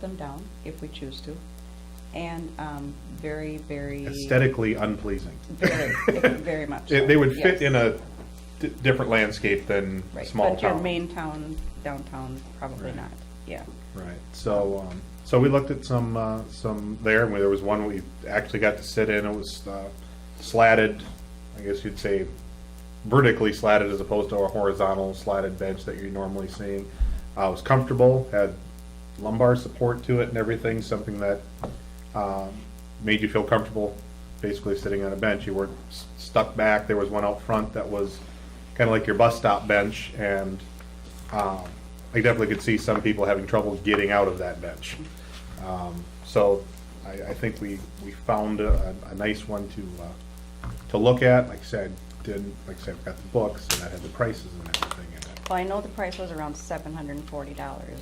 them down if we choose to. And very, very. Aesthetically unpleasing. Very, very much. They would fit yes. in a different landscape than a Right, small but town. your main town, downtown, probably Right. not, yeah. Right, so, so we looked at some there, and there was one we actually got to sit in. It was slatted, I guess you'd say vertically slatted as opposed to a horizontal slatted bench that you're normally seeing. It was comfortable, had lumbar support to it and everything, something that made you feel comfortable basically sitting on a bench. You weren't stuck back. There was one out front that was kind of like your bus stop bench, and I definitely could see some people having trouble getting out of that bench. So I think we found a nice one to look at. Like I said, I've got the books and I had the prices and everything in it. Well, I know the price was around $740,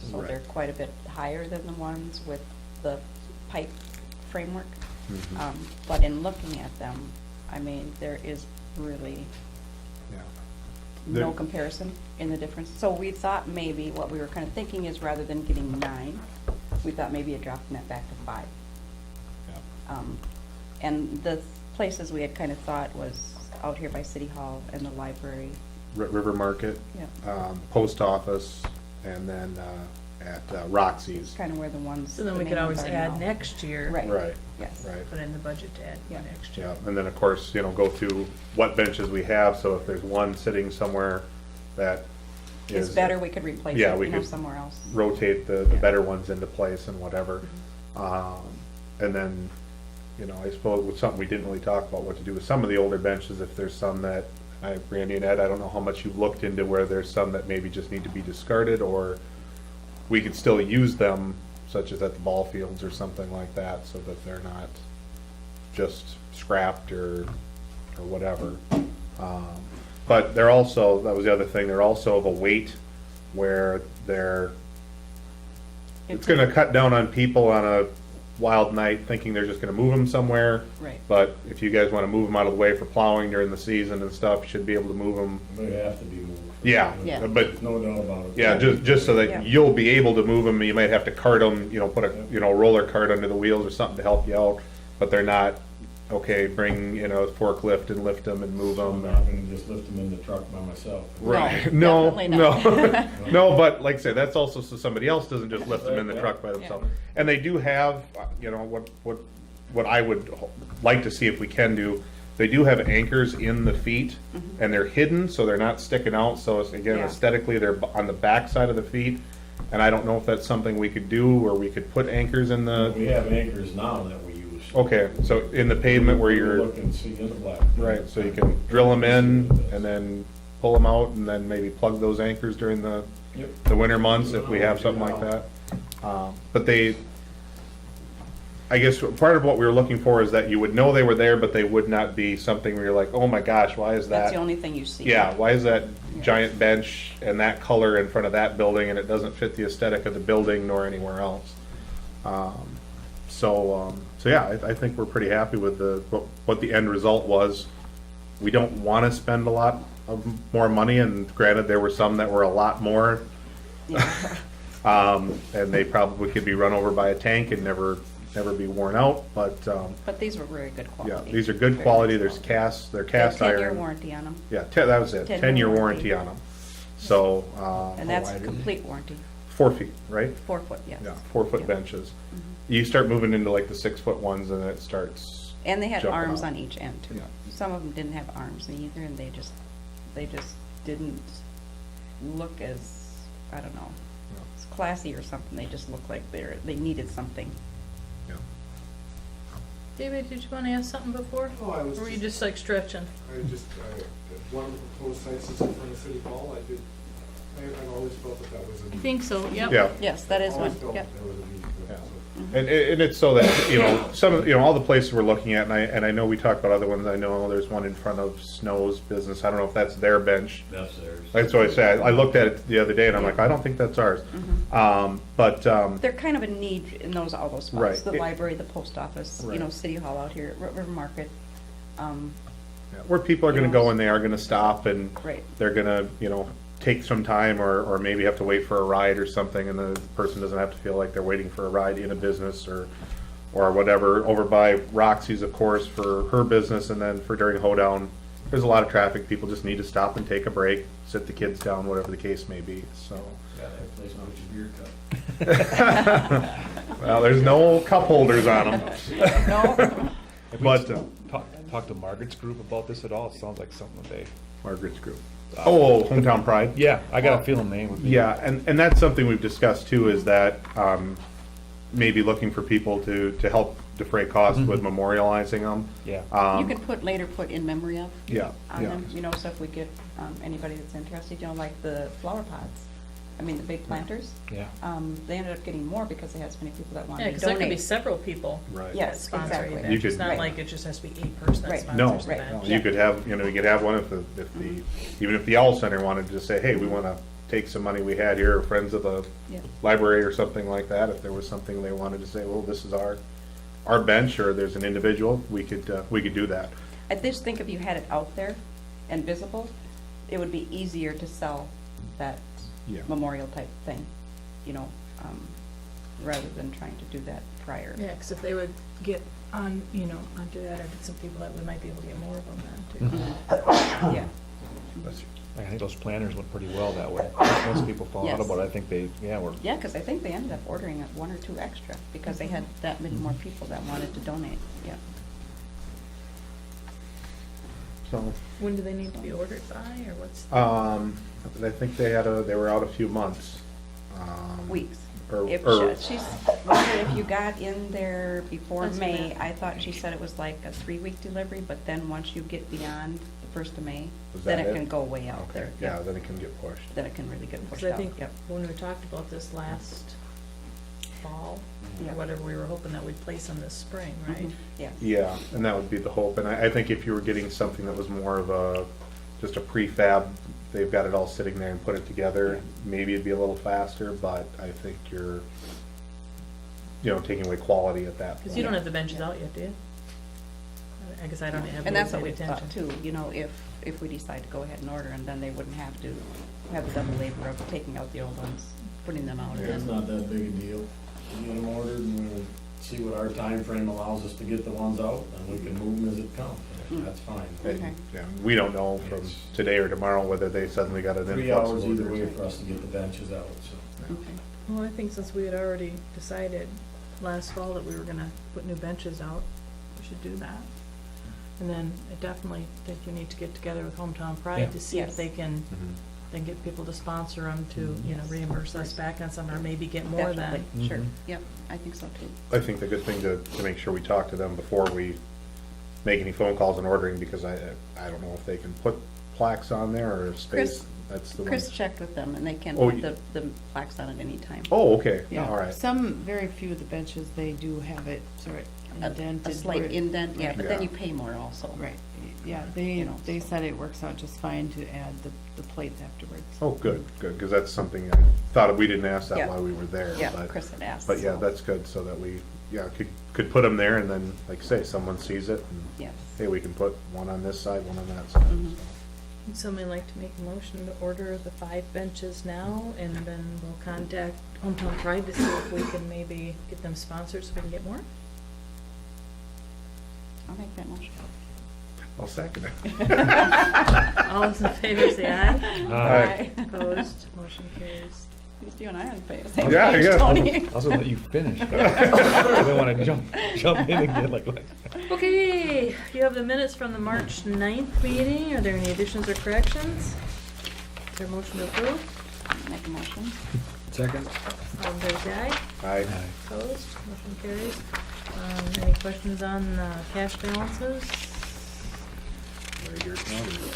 so Right. they're quite a bit higher than the ones with the pipe framework. Mhm. But in looking at them, I mean, there is really Yeah. no There- comparison in the difference. So we thought maybe, what we were kind of thinking is rather than getting 9, we thought maybe a dropping that back to 5. Yeah. And the places we had kind of thought was out here by City Hall and the library. River Market, Yeah. Post Office, and then at Roxy's. Kind of where the ones. So then the we main could always ones are add now. next year. Right. Right. Yes. Right. Put in the budget to add Yeah. for next year. Yeah, and then of course, go through what benches we have, so if there's one sitting somewhere that It's is better, we could replace Yeah, it, we you know, could somewhere else. rotate the Yeah. better ones into place and whatever. And then, I suppose with something we didn't really talk about what to do with some of the older benches, if there's some that, Randy and Ed, I don't know how much you've looked into where there's some that maybe just need to be discarded, or we could still use them, such as at the ball fields or something like that, so that they're not just scrapped or whatever. But they're also, that was the other thing, they're also of a weight where it's gonna cut down on people on a wild night thinking they're just gonna move them somewhere. Right. But if you guys wanna move them out of the way for plowing during the season and stuff, you should be able to move them. They have to be moved. Yeah, Yeah. but, No doubt about it. yeah, just so Yeah. that you'll be able to move them, you might have to cart them, put a, roller cart under the wheels or something to help you out, but they're not, okay, bring, a forklift and lift them and move I'm them. not gonna just lift them in the truck by myself. Right, No, no, definitely no, not. no, but like I said, that's also so somebody else doesn't just lift them in the truck by themselves. And they do have, what I would like to see if we can do, they do have anchors in the feet, and they're hidden, so they're not sticking out, so it's, again, Yeah. aesthetically, they're on the back side of the feet, and I don't know if that's something we could do, or we could put anchors in We the, have anchors now that we use. okay, so in the pavement where you're. Look and see in the black. Right, so you can drill them in and then pull them out and then maybe plug those anchors during the Yep. winter months if we have something like that. But I guess part of what we were looking for is that you would know they were there, but they would not be something where you're like, oh my gosh, why is That's that? the only thing you see. Yeah, why is that Yeah. giant bench and that color in front of that building and it doesn't fit the aesthetic of the building nor anywhere else? So yeah, I think we're pretty happy with what the end result was. We don't want to spend a lot of more money, and granted, there were some that were a lot more, Yeah. and they probably could be run over by a tank and never be worn out, but, But these were very good yeah, quality. these are good Very quality, nice there's quality. they're cast Got a 10-year iron. warranty on them, Yeah, that was it, 10-year 10-year warranty. warranty on them. So, and that's how a wide is it? complete warranty, 4 feet, right? 4 foot, yes. Yeah, 4-foot Yeah. benches. You start moving into like the 6-foot ones and it starts, And they had Jumping arms out. on each end too. Yeah. Some of them didn't have arms either, and they just didn't look as, I don't know, it's classy or something. They just looked like they needed something. yeah. David, did you want to ask something before? Oh, I was Or were you just like stretching? one of the proposed sites is in front of City Hall. I've always felt that was a I need. think so, yep. Yeah. Yes, that is one, Always felt yep. there was a need for Yeah. that, so. And it's so that, some of, all the places we're looking at, and I know we talked about other ones, I know there's one in front of Snow's business, I don't know if that's their bench. That's theirs. That's what I said, I looked at it the other day and I'm like, I don't think that's ours. But, They're kind of a need in all those spots. Right. The library, the post office, Right. City Hall out here, River Market. where people are gonna go and they are gonna stop and Right. they're gonna, take some time or maybe have to wait for a ride or something, and the person doesn't have to feel like they're waiting for a ride in a business or whatever. Over by Roxy's, of course, for her business, and then for during hoedown, there's a lot of traffic. People just need to stop and take a break, sit the kids down, whatever the case may be, so. Gotta have a place to put your beer cup. Well, there's no cup holders on them. No, Have we But, talked to Margaret's group about this at all? It sounds like something that they. Margaret's group. Oh, Hometown Pride? Yeah, I got a feeling they would be. Yeah, and that's something we've discussed too, is that maybe looking for people to help defray costs with memorializing them. Yeah. you could later put in memory of Yeah, on yeah. them, you know, so if we get anybody that's interested, you know, like the flower pots, I mean, the big planters. Yeah. They ended up getting more because they had so many people that Yeah, wanted to because there could be donate. several people Right. that Yes, sponsor exactly. events. You It's could- not Right. like it just has to be a person that Right. No, sponsors the right. event. you could have, you could have one if even if the Owl Center wanted to say, hey, we want to take some money we had here, or Friends of the Yeah. Library or something like that, if there was something they wanted to say, well, this is our bench, or there's an individual, we could do that. I just think if you had it out there and visible, it would be easier to sell that Yeah. memorial type thing, you know, rather than trying to do that prior. Yeah, because if they would get on, you know, onto that, or get some people that we might be able to get more of them then too. Yeah, I think those planners went pretty well that way. Most people found out Yes. about it. I think they, were. yeah, because I think they ended up ordering one or two extra because they had that many more people that wanted to donate, yeah. So, When do they need to be ordered by, or what's? I think they were out a few months. Weeks. Or- If or- she's wondered if you got in there before That's May, what I thought she said it was like a 3-week delivery, but then once you get beyond the 1st of May, Was then that it it? can go way out Okay, there. yeah, then it can get pushed. Then it can really get pushed Because I out, think yep. when we talked about this last fall, Yeah. or whatever, we were hoping that we'd place them this spring, right? Mhm, yeah. Yeah, and that would be the hope, and I think if you were getting something that was more of just a prefab, they've got it all sitting there and put it together, maybe it'd be a little faster, but I think you're, taking away quality at that point. Because you don't have the benches out yet, do you? I guess I don't have. And that's what paid we thought attention. too, you know, if we decide to go ahead and order, and then they wouldn't have to have the double labor of taking out the old ones, putting them out. and It's then- not that big a deal. We get them ordered and we'll see what our time frame allows us to get the ones out, and we can move them as it comes. Mm. That's fine. Okay. Yeah, we don't know from today or tomorrow whether they suddenly got an 3 influx hours of either orders. way for us to get the benches out, so. Okay. Well, I think since we had already decided last fall that we were gonna put new benches out, we should do that. And then I definitely think you need to get together with Hometown Yeah. Pride to see Yes. if they can, Mhm. then get people to sponsor them to, you know, Yes. reimburse us back on some, or maybe get more than. Definitely, sure, Mhm. yep, I think so too. I think the good thing to make sure we talk to them before we make any phone calls and ordering, because I don't know if they can put plaques on there or space, Chris- that's the one. Chris checked with them, and they can Oh, put you- the plaques on at any time. Oh, okay, Yeah, all right. some, very few of the benches, they do have it sort of A indented. slight where- indent, yeah, but then Yeah. you pay more also. Right, yeah, You know, they so. said it works out just fine to add the plates afterwards. Oh, good, because that's something I thought we didn't ask that Yeah. while we were there. Yeah, but- Chris had asked. But yeah, so- that's good, so that we, could put them there, and then, like I say, someone sees it, and, Yes. hey, we can put one on this side, one on that side. Mhm. so. Would somebody like to make a motion to order the 5 benches now, and then we'll contact Hometown Pride to see if we can maybe get them sponsored so we can get more? I'll make that motion. I'll second it. All those in favor say aye. Aye. Opposed, motion carries. At least you and I are on the same Yeah, page, yeah. Tony. I was gonna let you finish. I didn't wanna jump in again like. Okay, you have the minutes from the March 9th meeting. Are there any additions or corrections? Is there a motion to approve? Make a motion. Second. All in favor say aye. Aye. Opposed, motion carries. Any questions on cash balances?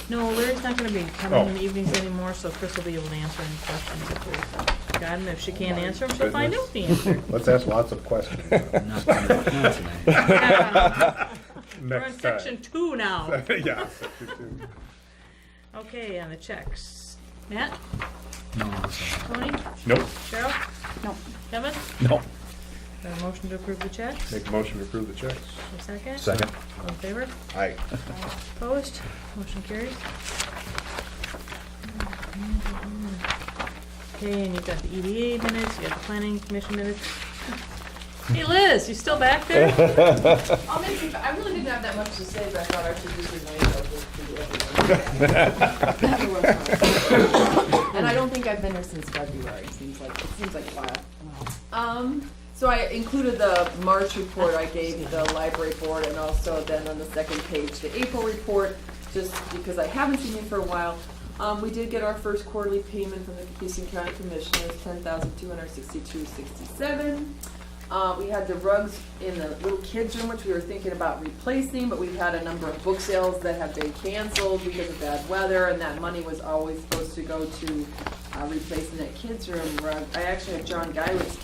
No, Larry's not gonna be coming in the evenings anymore, so Chris will be able to answer any questions if we've got them. If she can't answer them, she'll find out the answer. Let's ask lots of questions. Yeah. We're on Next time. section 2 now. Yeah. Okay, on the checks. Matt? No. Tony? Nope. Cheryl? No, Kevin? No. A motion to approve the checks? Make a motion to approve the checks. A second? Second. All in favor? Aye. Opposed? Motion carries. Okay, and you've got the EDA minutes, you got the planning commission minutes. Hey Liz, you still back there? I'll make it, I really didn't have that much to say, but I thought our to-do was nice. And I don't think I've been there since February, it seems like a while. So I included the March report I gave the library board, and also then on the second page, the April report, just because I haven't seen you for a while. We did get our first quarterly payment from the Houston County Commissioners, $10,262.67. We had the rugs in the little kids' room, which we were thinking about replacing, but we've had a number of book sales that have been canceled because of bad weather, and that money was always supposed to go to replacing that kids' room rug. I actually had John Guyowitz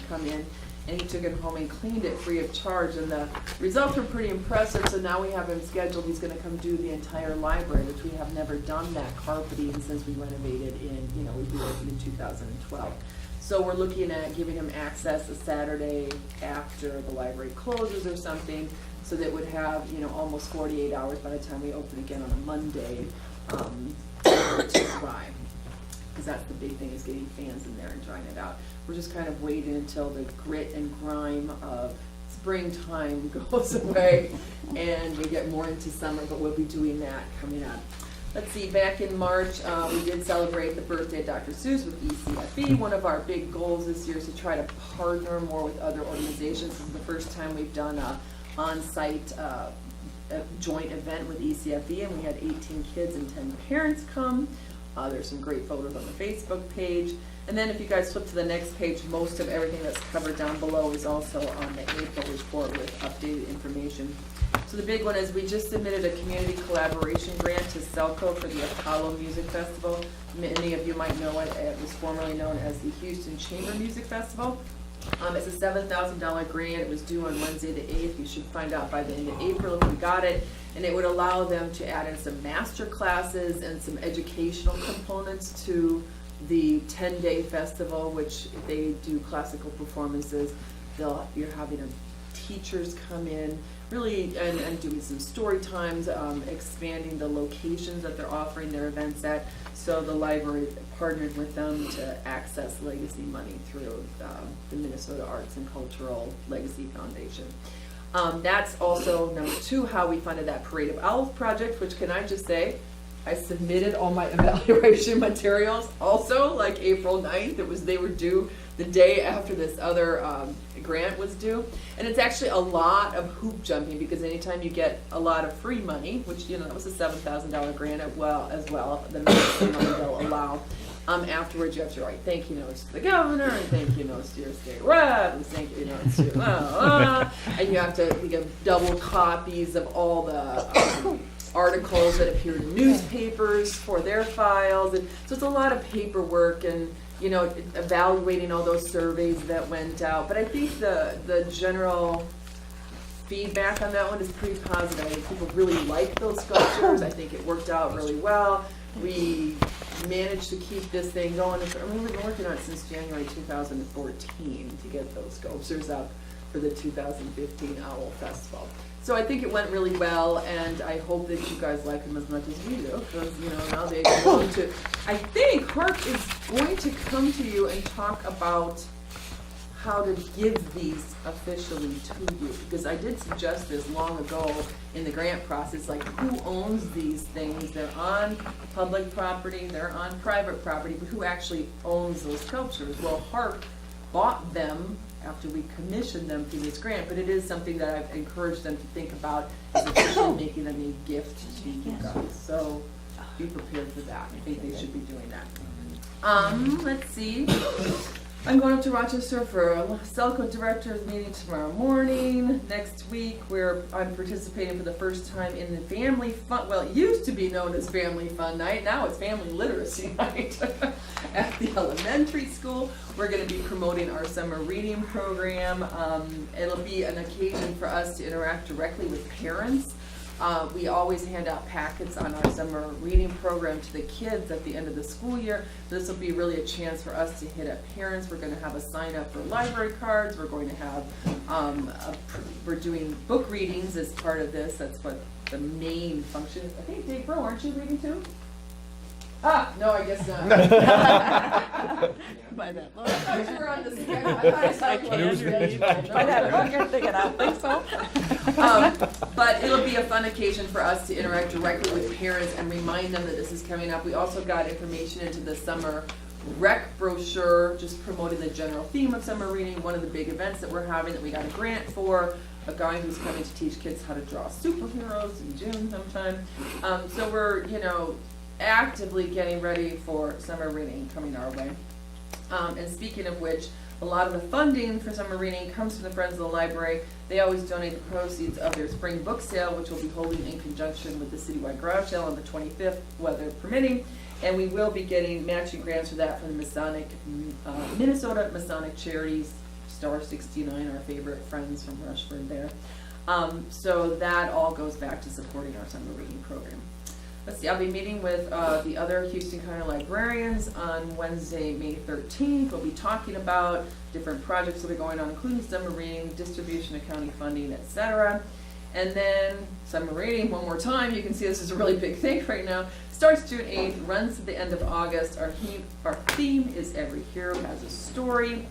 come in, and he took it home and cleaned it free of charge, and the results were pretty impressive. So now we have him scheduled. He's going to come do the entire library, which we have never done that carpeting since we renovated in, we did it in 2012. So we're looking at giving him access a Saturday after the library closes or something, so that would have, almost 48 hours by the time we open again on a Monday to dry. Because that's the big thing, is getting fans in there and drying it out. We're just kind of waiting until the grit and grime of springtime goes away and we get more into summer, but we'll be doing that coming up. Let's see, back in March, we did celebrate the birthday of Dr. Seuss with ECFE. One of our big goals this year is to try to partner more with other organizations. This is the first time we've done a on-site joint event with ECFE, and we had 18 kids and 10 parents come. There's some great photos on the Facebook page. And then if you guys flip to the next page, most of everything that's covered down below is also on the April report with updated information. So the big one is we just submitted a community collaboration grant to Selco for the Apollo Music Festival. Many of you might know it. It was formerly known as the Houston Chamber Music Festival. It's a $7,000 grant. It was due on Wednesday the 8th. You should find out by the end of April if we got it. And it would allow them to add in some master classes and some educational components to the 10-day festival, which they do classical performances. You're having teachers come in, really, and doing some story times, expanding the locations that they're offering their events at. So the library partnered with them to access legacy money through the Minnesota Arts and Cultural Legacy Foundation. That's also number 2, how we funded that Parade of Owls project, which, can I just say, I submitted all my evaluation materials also, like April 9th. They were due the day after this other grant was due. And it's actually a lot of hoop jumping, because anytime you get a lot of free money, which, that was a $7,000 grant as well, the maximum money they'll allow. Afterwards, you have to write thank you notes to the governor, and thank you notes to your state rep, and thank you notes to and you have to give double copies of all the articles that appeared in newspapers for their files, and so it's a lot of paperwork and evaluating all those surveys that went out. But I think the general feedback on that one is pretty positive. I think people really like those sculptures. I think it worked out really well. We managed to keep this thing going. We've been working on it since January 2014 to get those sculptures up for the 2015 Owl Festival. So I think it went really well, and I hope that you guys like them as much as we do, because now they're going to. I think Harp is going to come to you and talk about how to give these officially to you, because I did suggest this long ago in the grant process, like who owns these things? They're on public property, they're on private property, but who actually owns those sculptures? Well, Harp bought them after we commissioned them through this grant, but it is something that I've encouraged them to think about as officially making them a gift to you guys. So be prepared for that. I think they should be doing that. Let's see. I'm going up to Rochester for a Selco directors meeting tomorrow morning. Next week, I'm participating for the first time in the family fun. Well, it used to be known as Family Fun Night. Now it's Family Literacy Night at the elementary school. We're going to be promoting our summer reading program. It'll be an occasion for us to interact directly with parents. We always hand out packets on our summer reading program to the kids at the end of the school year. This will be really a chance for us to hit up parents. We're going to have a sign up for library cards. We're going to have, we're doing book readings as part of this. That's what the main function is. I think, Dave Bro, aren't you reading too? No, I guess not. By that I look. thought you were on the schedule. I thought I saw you on the schedule. By that look, you're thinking, I don't think so. But it'll be a fun occasion for us to interact directly with parents and remind them that this is coming up. We also got information into the summer rec brochure, just promoting the general theme of summer reading, one of the big events that we're having that we got a grant for, a guy who's coming to teach kids how to draw superheroes in June sometime. So we're, actively getting ready for summer reading coming our way. And speaking of which, a lot of the funding for summer reading comes from the Friends of the Library. They always donate the proceeds of their spring book sale, which will be holding in conjunction with the citywide garage sale on the 25th, weather permitting. And we will be getting matching grants for that from the Minnesota Masonic Charities, Star 69, our favorite friends from Rushford there. So that all goes back to supporting our summer reading program. Let's see, I'll be meeting with the other Houston County librarians on Wednesday, May 13th. We'll be talking about different projects that are going on, including summer reading, distribution of county funding, etc. And then summer reading, one more time, you can see this is a really big thing right now. Starts June 8th, runs to the end of August. Our theme is Every Hero Has a Story.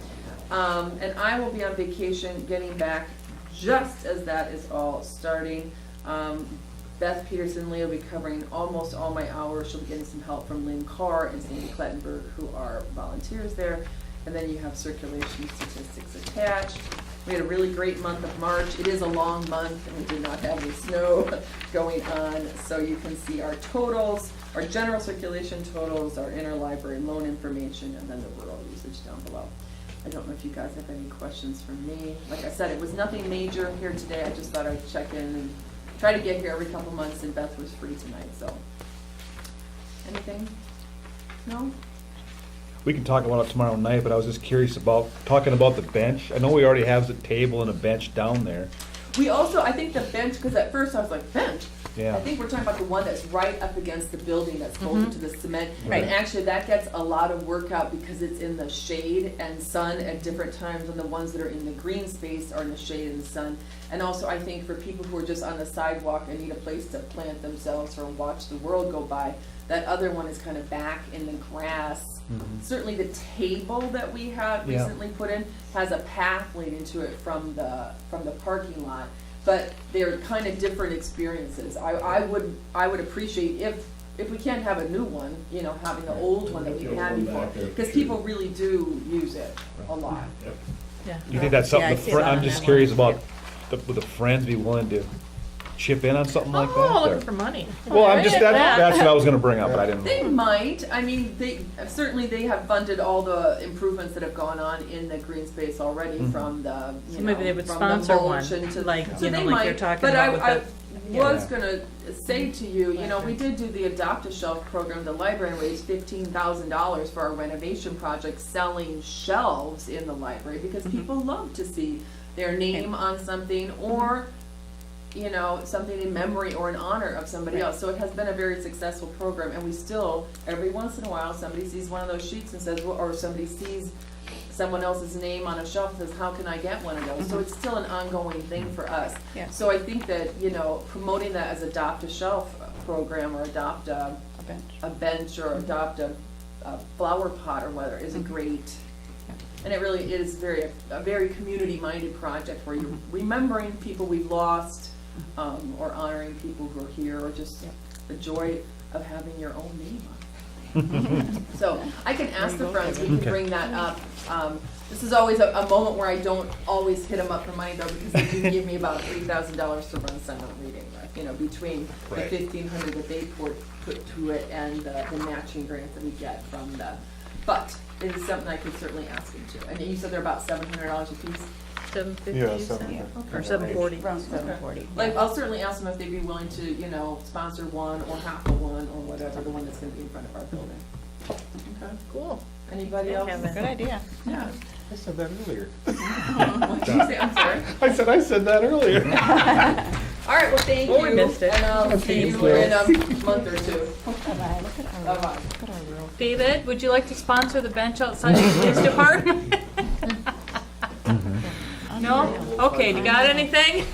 And I will be on vacation, getting back just as that is all starting. Beth Peterson-Lee will be covering almost all my hours. She'll be getting some help from Lynn Carr and Sandy Klettenberg, who are volunteers there. And then you have circulation statistics attached. We had a really great month of March. It is a long month, and we did not have any snow going on. So you can see our totals, our general circulation totals, our interlibrary loan information, and then the rural usage down below. I don't know if you guys have any questions for me. Like I said, it was nothing major here today. I just thought I'd check in and try to get here every couple months, and Beth was free tonight, so. Anything? No? We can talk about it tomorrow night, but I was just curious about, talking about the bench. I know we already have a table and a bench down there. We also, I think the bench, because at first I was like, bench? Yeah. I think we're talking about the one that's right up against the building that's bolted to the cement. Right. And actually, that gets a lot of work out because it's in the shade and sun at different times, and the ones that are in the green space are in the shade and the sun. And also, I think for people who are just on the sidewalk and need a place to plant themselves or watch the world go by, that other one is kind of back in the grass. Certainly the table that we have Yeah. recently put in has a path leading to it from the parking lot, but they're kind of different experiences. I would appreciate if we can't have a new one, having the old one that we had before, because people really do use it a lot. Yeah. You think that's something, Yeah, I see that I'm on just that curious one. about, would the friends be willing to chip in on something like that? Oh, or- looking for money. Well, I'm just, Yeah. that's what I was gonna bring up, but I didn't They know. might. I mean, they have funded all the improvements that have gone on in the green space already from the, So maybe they would from the sponsor one, mulch into- like, so you know, they like you're might, talking but about with I the. was gonna say to you, we did do the Adopt a Shelf program, the library raised $15,000 for our renovation project, selling shelves in the library, because people love to see their name on something, or something in memory or in honor of somebody else. So it has been a very successful program, and we still, every once in a while, somebody sees one of those sheets and says, well, or somebody sees someone else's name on a shelf and says, how can I get one of those? So it's still an ongoing thing for us. Yeah. So I think that, promoting that as Adopt a Shelf program, or adopt A bench. a bench, or adopt a flower pot or whatever, is a great, and it really is a very community-minded project where you're remembering people we've lost, or honoring people who are here, or just the joy of having your own name on it. So I can ask the friends, we can Okay. bring that up. This is always a moment where I don't always hit them up for money, though, because they do give me about $3,000 to run summer reading with, between the Right. $1,500 that they put to it and the matching grant that we get from but it is something I could certainly ask them to. And you said they're about $700 a piece? $750, Yeah, you said? $750. Or $740. Around 740. Like, I'll certainly ask them if they'd be willing to, sponsor one or half of one or whatever, the one that's gonna be in front of our building. Okay. Cool. Anybody Yeah, else? Kevin. Good idea. Yeah. I said that earlier. What did you say? I'm sorry. I said that earlier. All right, well, thank Well, we you. missed it. And I'll see Thank you you. in a month or two. Bye-bye. Look at our, Bye-bye. look at our rural. David, would you like to sponsor the bench outside the police department? No? Okay, you got anything?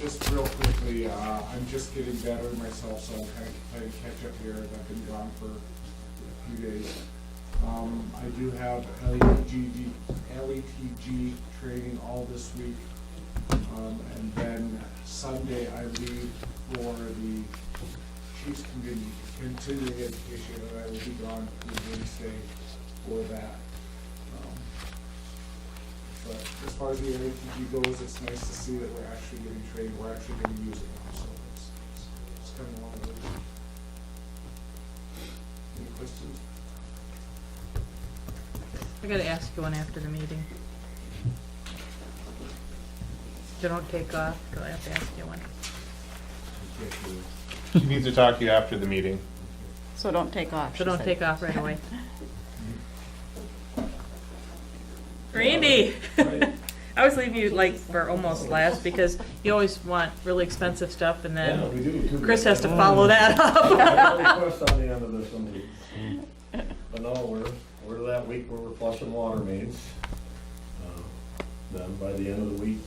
Just real quickly, I'm just getting better myself, so I'm kind of playing catch up here, as I've been gone for a few days. I do have LETG training all this week. And then Sunday I leave for the Chiefs continuing education, and I will be gone through Wednesday for that. But as far as the LETG goes, it's nice to see that we're actually getting trained, we're actually going to use it now, so it's coming along with it. Any questions? I gotta ask you one after the meeting. Don't take off, 'cause I have to ask you one. She needs to talk to you after the meeting. So don't take off. So she don't said. take off right away. Randy! I always leave you like for almost last because you always want really expensive stuff and Yeah, then we do too. Chris has to follow that I up. got a request on the end of this one. But no, we're that week where we're flushing water mains. Then by the end of the week,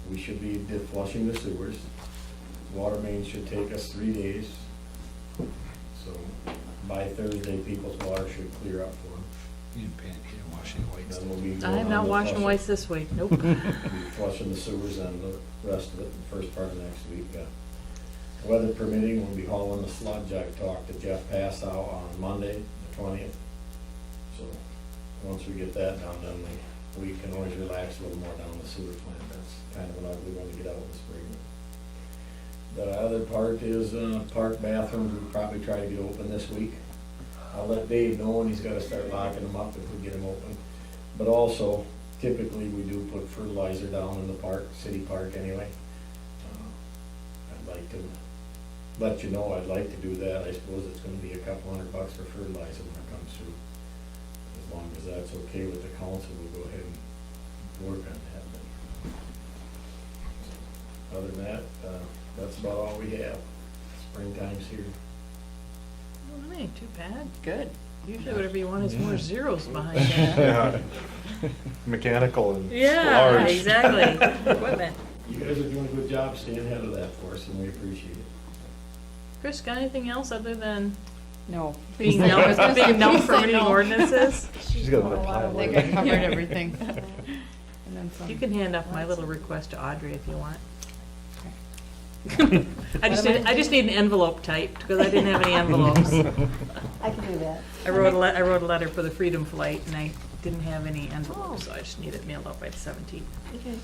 we should be flushing the sewers. Water mains should take us 3 days. So by Thursday, people's water should clear up for them. You didn't wash any whites. Then we'll be I going am on not to washing flushing- whites this week, nope. We'll be flushing the sewers and the rest of it, the first part of next week. Weather permitting, we'll be hauling the sludge. I talked to Jeff Pass out on Monday, the 20th. So, once we get that done, then we can always relax a little more down the sewer plant. That's kind of an ugly one to get out in the spring. The other part is, park bathrooms, we'll probably try to get open this week. I'll let Dave know, and he's gotta start locking them up if we get them open. But also, typically, we do put fertilizer down in the park, city park anyway. I'd like to let you know, I'd like to do that. I suppose it's gonna be a couple $100 for fertilizer when it comes through. As long as that's okay with the council, we'll go ahead and work on that. But other than that, that's about all we have. Springtime's here. Well, that ain't too bad. Good. Usually whatever you want is more zeros behind that. Yeah. Mechanical and Yeah, large. exactly. Equipment. You guys are doing a good job staying ahead of that for us, and we appreciate it. Chris, got anything else other than No. being I known, was gonna say, being known please for say reading no. ordinances? She's got another I pile. think I covered everything. And then some. You can hand off my little request to Audrey if you want. I just need an envelope typed, because I didn't have any envelopes. I can do that. I wrote a letter for the Freedom Flight, and I didn't have any envelopes, so I just need it mailed out by the 17th. Okay.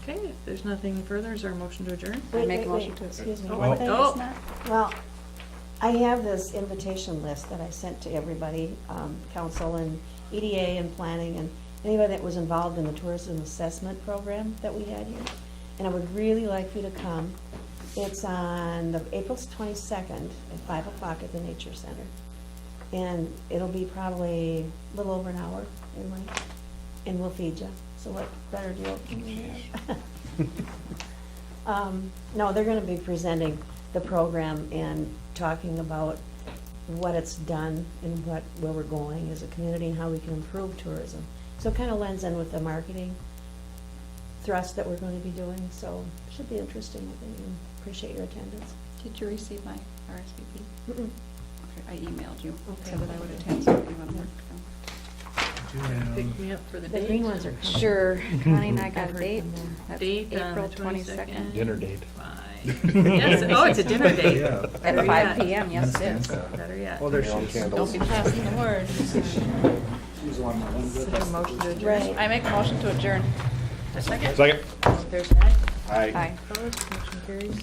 Okay, if there's nothing further, is there a motion to adjourn? I make a Wait, motion to. Excuse me, Oh, one thing oh. is not, well, I have this invitation list that I sent to everybody, council and EDA and planning and anybody that was involved in the tourism assessment program that we had here. And I would really like for you to come. It's on April 22nd at 5 o'clock at the Nature Center. And it'll be probably a little over an hour in length, and we'll feed you. So what better deal can we have? No, they're gonna be presenting the program and talking about what it's done and where we're going as a community and how we can improve tourism. So it kind of blends in with the marketing thrust that we're going to be doing, so it should be interesting, I think, and appreciate your attendance. Did you receive my RSVP? Mm-mm. Okay, I emailed you, Okay. so that I would attend, so if you want to work. Pick me up for the The date. green ones are coming. Sure, Connie and I got I've a heard date. from them. That's Date on April the 22nd. Dinner date. Fine. Yes, oh, it's a dinner date. Yeah. At Better 5 yet. PM, yes it is. Better yet. Oh, there she Neon is. candles. Don't be passing the word. She's the one that wins it. Is there a motion to adjourn? Right. I make a motion to adjourn. A second? Second. There's that. Aye. Aye. Opposed, motion carries.